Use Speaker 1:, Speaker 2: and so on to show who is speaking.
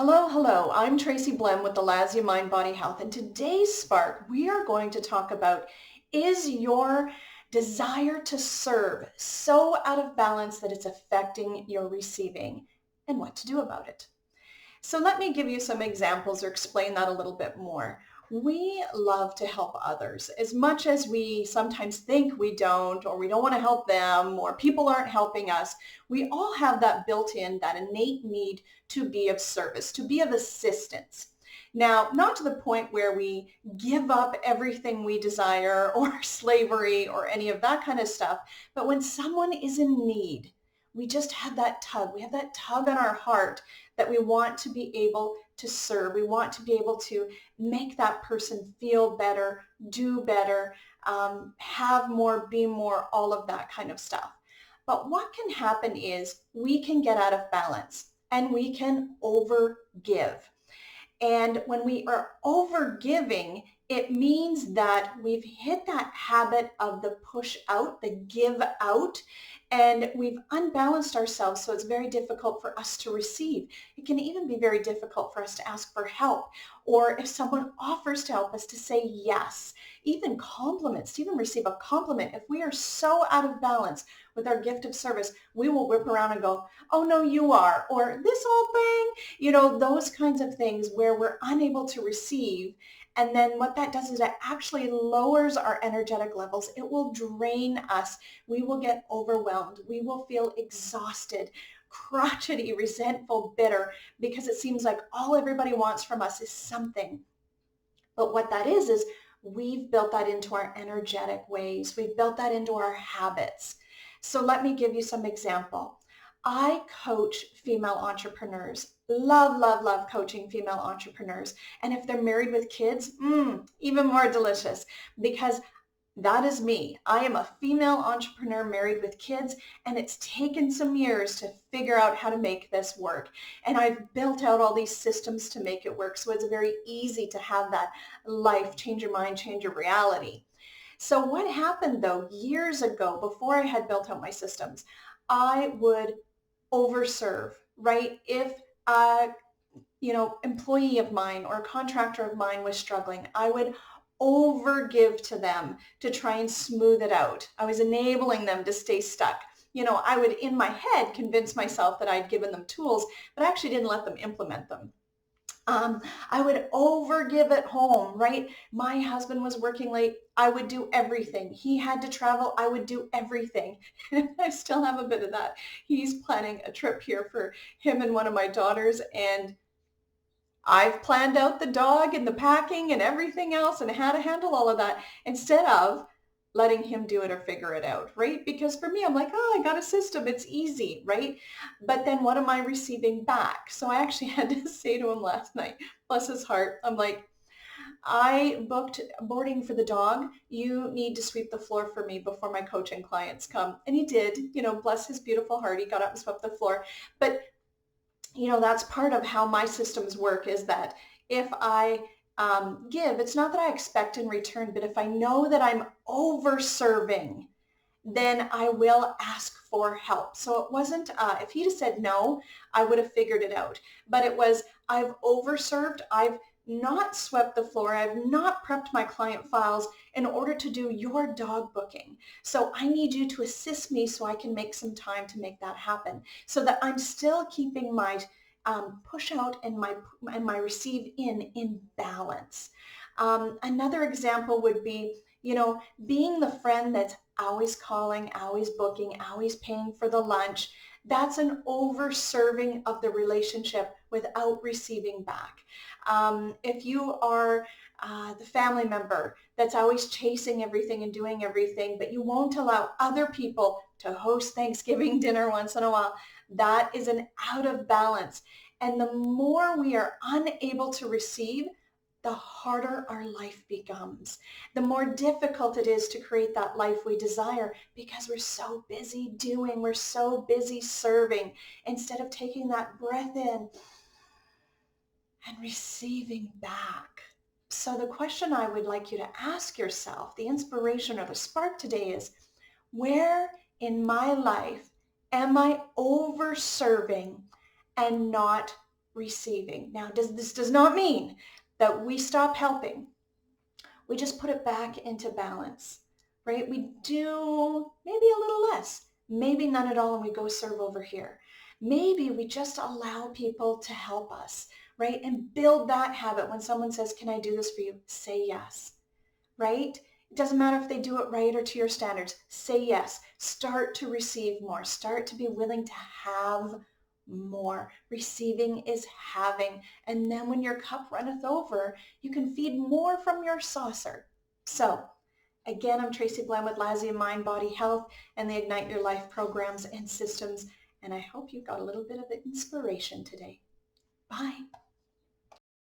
Speaker 1: Hello. I'm Tracy Blehm with the Lazia Mind Body Health. And today's Spark, we are going to talk about, is your desire to serve so out of balance that it's affecting your receiving, and what to do about it? So let me give you some examples or explain that a little bit more. We love to help others as much as we sometimes think we don't, or we don't want to help them, or people aren't helping us. We all have that built in, that innate need to be of service, to be of assistance. Now, not to the point where we give up everything we desire or slavery or any of that kind of stuff, but when someone is in need, we just have that tug. We have that tug on our heart that we want to be able to serve. We want to be able to make that person feel better, do better, have more, be more, all of that kind of stuff. But what can happen is we can get out of balance and we can overgive. And when we are overgiving, it means that we've hit that habit of the push out, the give out, and we've unbalanced ourselves, so it's very difficult for us to receive. It can even be very difficult for us to ask for help, or if someone offers to help us, to say yes. Even compliments, to even receive a compliment. If we are so out of balance with our gift of service, we will whip around and go, oh no, you are, or this whole thing, those kinds of things where we're unable to receive. And then what that does is it actually lowers our energetic levels. It will drain us. We will get overwhelmed. We will feel exhausted, crotchety, resentful, bitter, because it seems like all everybody wants from us is something. But what that is we've built that into our energetic ways. We've built that into our habits. So let me give you some example. I coach female entrepreneurs. Love coaching female entrepreneurs. And if they're married with kids, even more delicious, because that is me. I am a female entrepreneur married with kids, and it's taken some years to figure out how to make this work. And I've built out all these systems to make it work. So it's very easy to have that life, change your mind, change your reality. So what happened though, years ago, before I had built out my systems, I would overserve, right? If a employee of mine or a contractor of mine was struggling, I would overgive to them to try and smooth it out. I was enabling them to stay stuck. I would in my head convince myself that I'd given them tools, but I actually didn't let them implement them. I would overgive at home, right? My husband was working late. I would do everything. He had to travel. I would do everything. I still have a bit of that. He's planning a trip here for him and one of my daughters, and I've planned out the dog and the packing and everything else and how to handle all of that instead of letting him do it or figure it out, right? Because for me, I'm like, oh, I got a system. It's easy, right? But then what am I receiving back? So I actually had to say to him last night, bless his heart, I'm like, I booked boarding for the dog. You need to sweep the floor for me before my coaching clients come. And he did, bless his beautiful heart. He got up and swept the floor. But that's part of how my systems work, is that if I give, it's not that I expect in return, but if I know that I'm over serving, then I will ask for help. So it wasn't, if he'd have said no, I would have figured it out. But it was, I've overserved, I've not swept the floor, I've not prepped my client files in order to do your dog booking. So I need you to assist me so I can make some time to make that happen, so that I'm still keeping my push out and my receive in balance. Another example would be, being the friend that's always calling, always booking, always paying for the lunch. That's an over-serving of the relationship without receiving back. If you are the family member that's always chasing everything and doing everything, but you won't allow other people to host Thanksgiving dinner once in a while, that is an out of balance. And the more we are unable to receive, the harder our life becomes. The more difficult it is to create that life we desire, because we're so busy doing, we're so busy serving, instead of taking that breath in and receiving back. So the question I would like you to ask yourself, the inspiration or the spark today is, where in my life am I over serving and not receiving. Now, this does not mean that we stop helping. We just put it back into balance, right? We do maybe a little less, maybe none at all, and we go serve over here. Maybe we just allow people to help us, right? And build that habit. When someone says, can I do this for you? Say yes, right? It doesn't matter if they do it right or to your standards. Say yes. Start to receive more. Start to be willing to have more. Receiving is having. And then when your cup runneth over, you can feed more from your saucer. So again, I'm Tracy Blehm with Lazia Mind Body Health and the Ignite Your Life programs and systems. And I hope you got a little bit of inspiration today. Bye.